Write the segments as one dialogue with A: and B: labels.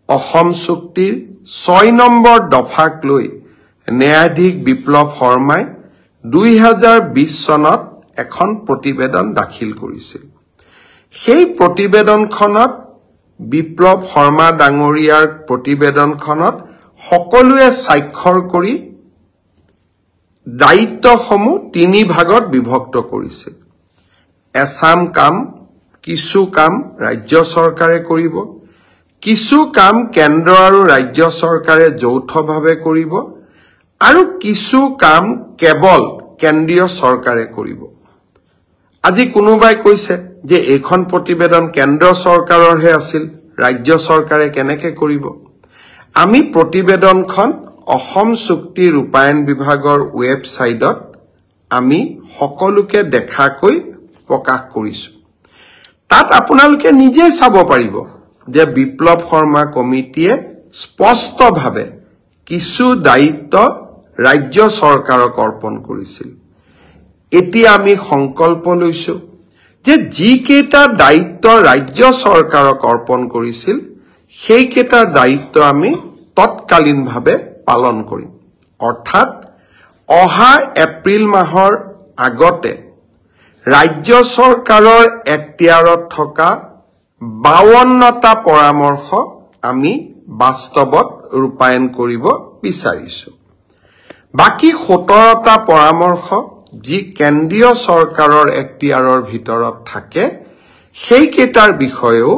A: অসম চুক্তিৰ 6 নম্বৰ দফাক লৈ ন্যায়াধীশ বিপ্লৱ শৰ্মাই 2020 চনত এখন প্ৰতিবেদন দাখিল কৰিছিল। সেই প্ৰতিবেদনখনত বিপ্লৱ শৰ্মা ডাঙৰীয়াৰ প্ৰতিবেদনখনত সকলোৱে স্বাক্ষৰ কৰি দায়িত্বসমূহ 3 ভাগত বিভক্ত কৰিছিল। এছাম কাম, কিছু কাম ৰাজ্য চৰকাৰে কৰিব, কিছু কাম কেন্দ্ৰ আৰু ৰাজ্য চৰকাৰে যৌথভাৱে কৰিব, আৰু কিছু কাম কেৱল কেন্দ্ৰীয় চৰকাৰে কৰিব। আজি কোনোবাই কৈছে যে এইখন প্ৰতিবেদন কেন্দ্ৰ চৰকাৰৰহে আছিল, ৰাজ্য চৰকাৰে কেনেকৈ কৰিব? আমি প্ৰতিবেদনখন অসম চুক্তি ৰূপায়ণ বিভাগৰ ৱেবছাইটত আমি সকলোকে দেখাকৈ প্ৰকাশ কৰিছো। তাত আপোনালোকে নিজে চাব পাৰিব যে বিপ্লৱ শৰ্মা কমিটিয়ে স্পষ্টভাৱে কিছু দায়িত্ব ৰাজ্য চৰকাৰক অৰ্পণ কৰিছিল। এতিয়া আমি সংকল্প লৈছো যে যিকেইটা দায়িত্ব ৰাজ্য চৰকাৰক অৰ্পণ কৰিছিল সেইকেইটাৰ দায়িত্ব আমি তৎকালীনভাৱে পালন কৰিম। অৰ্থাৎ অহা এপ্ৰিল মাহৰ আগতে ৰাজ্য চৰকাৰৰ এখতিয়াৰত থকা 52টা পৰামৰ্শ আমি বাস্তৱত ৰূপায়ণ কৰিব বিচাৰিছো। বাকি 17টা পৰামৰ্শ যি কেন্দ্ৰীয় চৰকাৰৰ এখতিয়াৰৰ ভিতৰত থাকে সেইকেইটাৰ বিষয়েও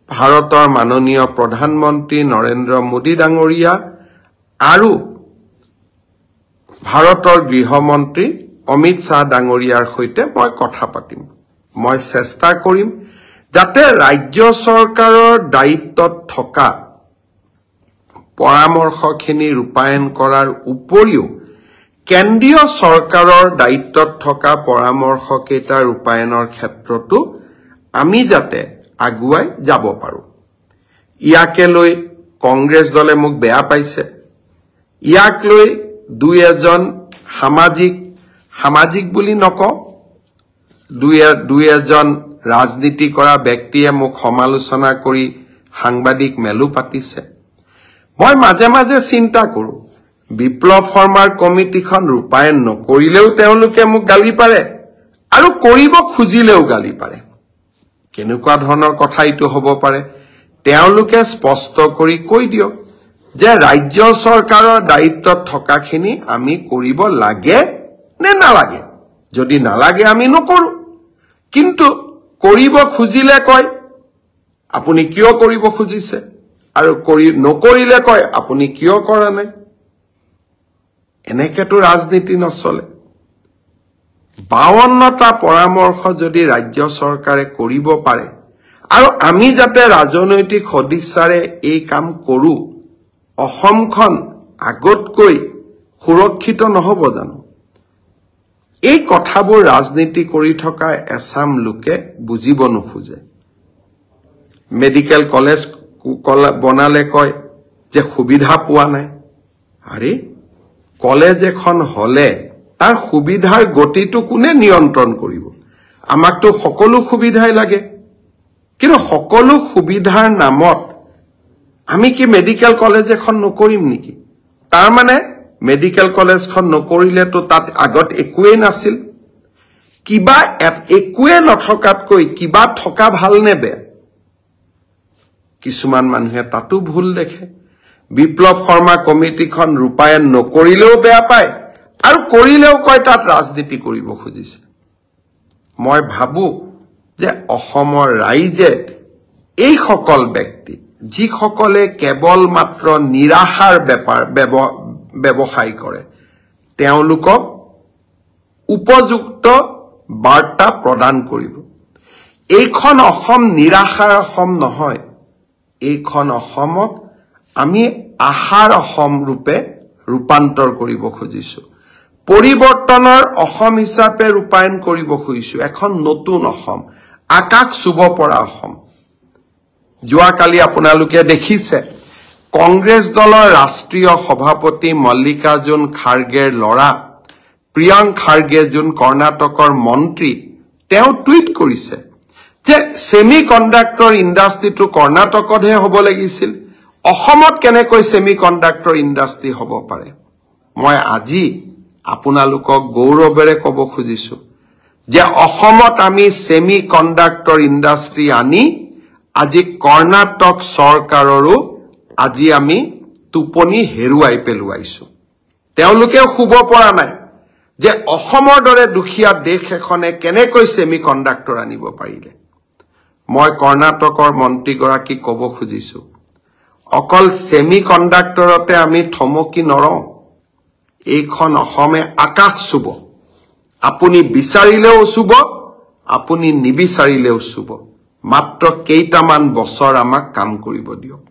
A: ভাৰতৰ মাননীয় প্ৰধানমন্ত্ৰী নৰেন্দ্ৰ মোদী ডাঙৰীয়া আৰু ভাৰতৰ গৃহমন্ত্ৰী অমিত শাহ ডাঙৰীয়াৰ সৈতে মই কথা পাতিম। মই চেষ্টা কৰিম যাতে ৰাজ্য চৰকাৰৰ দায়িত্বত থকা পৰামৰ্শখিনি ৰূপায়ণ কৰাৰ উপৰিও কেন্দ্ৰীয় চৰকাৰৰ দায়িত্বত থকা পৰামৰ্শকেইটা ৰূপায়ণৰ ক্ষেত্ৰতো আমি যাতে আগুৱাই যাব পাৰো। ইয়াকে লৈ কংগ্ৰেছ দলে মোক বেয়া পাইছে, ইয়াক লৈ দুই এজন সামাজিক বুলি নকওঁ, দুই এজন ৰাজনীতি কৰা ব্যক্তিয়ে মোক সমালোচনা কৰি সাংবাদিক মেলো পাতিছে। মই মাজে মাজে চিন্তা কৰো বিপ্লৱ শৰ্মাৰ কমিটিখন ৰূপায়ণ নকৰিলেও তেওঁলোকে মোক গালি পাৰে আৰু কৰিব খুজিলেও গালি পাৰে। কেনেকুৱা ধৰণৰ কথা এইটো হ'ব পাৰে? তেওঁলোকে স্পষ্ট কৰি কৈ দিয়ক যে ৰাজ্য চৰকাৰৰ দায়িত্বত থকাখিনি আমি কৰিব লাগে নে নালাগে। যদি নালাগে আমি নকৰো, কিন্তু কৰিব খুজিলে কয় আপুনি কিয় কৰিব খুজিছে, আৰু নকৰিলে কয় আপুনি কিয় কৰা নাই। এনেকেতো ৰাজনীতি নচলে। 52টা পৰামৰ্শ যদি ৰাজ্য চৰকাৰে কৰিব পাৰে আৰু আমি যাতে ৰাজনৈতিক সদিচ্ছাৰে এই কাম কৰো, অসমখন আগতকৈ সুৰক্ষিত নহব জানো? এই কথাবোৰ ৰাজনীতি কৰি থকা এছাম লোকে বুজিব নোখোজে। মেডিকেল কলেজ বনালে কয় যে সুবিধা পোৱা নাই। আৰে কলেজ এখন হলে তাৰ সুবিধাৰ গতিটো কোনে নিয়ন্ত্ৰণ কৰিব? আমাকতো সকলো সুবিধাই লাগে, কিন্তু সকলো সুবিধাৰ নামত আমি কি মেডিকেল কলেজ এখন নকৰিম নেকি? তাৰ মানে মেডিকেল কলেজখন নকৰিলেতো তাত আগত একোৱেই নাছিল। কিবা একোৱে নথকাতকৈ কিবা থকা ভাল নে বেয়া? কিছুমান মানুহে তাতো ভুল দেখে। বিপ্লৱ শৰ্মা কমিটিখন ৰূপায়ণ নকৰিলেও বেয়া পায় আৰু কৰিলেও কয় তাত ৰাজনীতি কৰিব খুজিছে। মই ভাবো যে অসমৰ ৰাইজে এইসকল ব্যক্তি যিসকলে কেৱল মাত্ৰ নিৰাশাৰ ব্যৱসায় কৰে তেওঁলোকক উপযুক্ত বাৰ্তা প্ৰদান কৰিব। এইখন অসম নিৰাশাৰ অসম নহয়, এইখন অসমক আমি আশাৰ অসম ৰূপে ৰূপান্তৰ কৰিব খুজিছো। পৰিৱৰ্তনৰ অসম হিচাপে ৰূপায়ণ কৰিব খুজিছো। এখন নতুন অসম, আকাশ চুব পৰা অসম। যোৱাকালি আপোনালোকে দেখিছে কংগ্ৰেছ দলৰ ৰাষ্ট্ৰীয় সভাপতি মল্লিকাৰ্জুন খাৰ্গেৰ ল'ৰা প্ৰিয়ংক খাৰ্গে যোন কৰ্ণাটকৰ মন্ত্ৰী, তেওঁ টুইট কৰিছে যে সেমি কণ্ডাক্টৰ ইণ্ডাষ্ট্ৰিটো কৰ্ণাটকতহে হ'ব লাগিছিল, অসমত কেনেকৈ সেমিকন্ডাক্টৰ ইণ্ডাষ্ট্ৰি হ'ব পাৰে মই আজি আপোনালোকক গৌৰৱেৰে ক'ব খুজিছো যে অসমত আমি সেমিকন্ডাক্টৰ ইণ্ডাষ্ট্ৰি আনি আজি কৰ্ণাটক চৰকাৰৰো আজি আমি টোপনি হেৰুৱাই পেলুৱাইছো তেওঁলোকেও শুব পৰা নাই যে অসমৰ দৰে দুখীয়া দেশ এখনে কেনেকৈ সেমিকন্ডাক্টৰ আনিব পাৰিলে মই কৰ্ণাটকৰ মন্ত্ৰীগৰাকী ক'ব খুজিছো অকল সেমিকন্ডাক্টৰতে আমি থমকি নৰওঁ এইখন অসমে আকাশ চুব আপুনি বিচাৰিলেও চুব আপুনি নিবিচাৰিলেও চুব মাত্ৰ কেইটামান বছৰ আমাক কাম কৰিব দিয়ক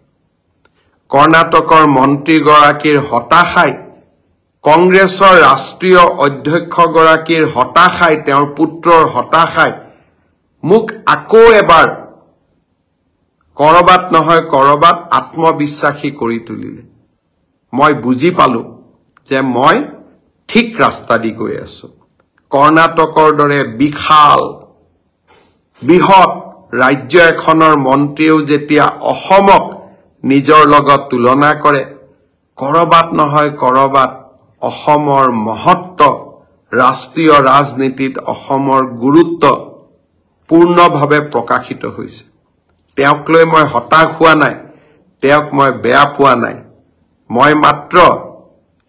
A: কৰ্ণাটকৰ মন্ত্ৰীগৰাকীৰ হতাশাই কংগ্ৰেছৰ ৰাষ্ট্ৰীয় অধ্যক্ষগৰাকীৰ হতাশাই তেওঁৰ পুত্ৰৰ হতাশাই মোক আকৌ এবাৰ কৰবাত নহয় কৰবাত আত্মবিশ্বাসী কৰি তুলিলে মই বুজি পালো যে মই ঠিক ৰাস্তা দি গৈ আছো কৰ্ণাটকৰ দৰে বিশাল বৃহৎ ৰাজ্য এখনৰ মন্ত্ৰীও যেতিয়া অসমক নিজৰ লগত তুলনা কৰে কৰবাত নহয় কৰবাত অসমৰ মহত্ব ৰাষ্ট্ৰীয় ৰাজনীতিত অসমৰ গুৰুত্ব পূৰ্ণভাৱে প্ৰকাশিত হৈছে তেওঁক লৈ মই হতাশ হোৱা নাই তেওঁক মই বেয়া পোৱা নাই মই মাত্ৰ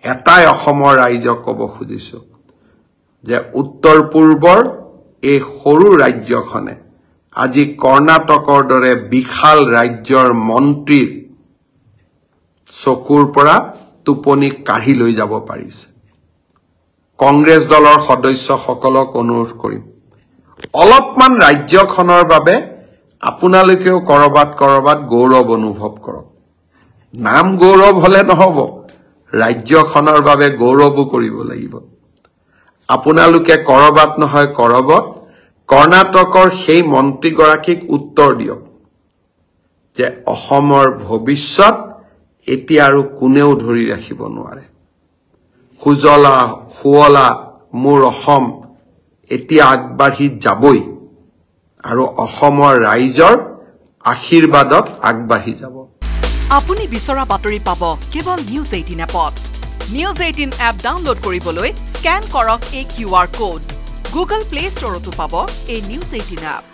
A: এটাই অসমৰ ৰাইজক ক'ব খুজিছো যে উত্তৰ পূৰ্বৰ এই সৰু ৰাজ্যখনে আজি কৰ্ণাটকৰ দৰে বিশাল ৰাজ্যৰ মন্ত্ৰীৰ চকুৰ পৰা টোপনি কাঢ়ি লৈ যাব পাৰিছে কংগ্ৰেছ দলৰ সদস্যসকলক অনুৰোধ কৰিম অলপমান ৰাজ্যখনৰ বাবে আপোনালোকেও কৰবাত গৌৰৱ অনুভৱ কৰক নাম গৌৰৱ হলে নহব ৰাজ্যখনৰ বাবে গৌৰৱো কৰিব লাগিব আপোনালোকে কৰবাত নহয় কৰবাত কৰ্ণাটকৰ সেই মন্ত্ৰীগৰাকীক উত্তৰ দিয়ক যে অসমৰ ভৱিষ্যত এতিয়া আৰু কোনেও ধৰি ৰাখিব নোৱাৰে খুজলা খুৱলা মোৰ অসম এতিয়া আগবাঢ়ি যাবই আৰু অসমৰ ৰাইজৰ আশীৰ্বাদত আগবাঢ়ি যাব
B: আপুনি বিচৰা বাতৰি পাব কেৱল নিউজ 18 এপত নিউজ 18 এপ ডাউনলোড কৰিবলৈ স্ক্যান কৰক এই QR কোড গুগল প্লে ষ্টৰতো পাব এই নিউজ 18 এপ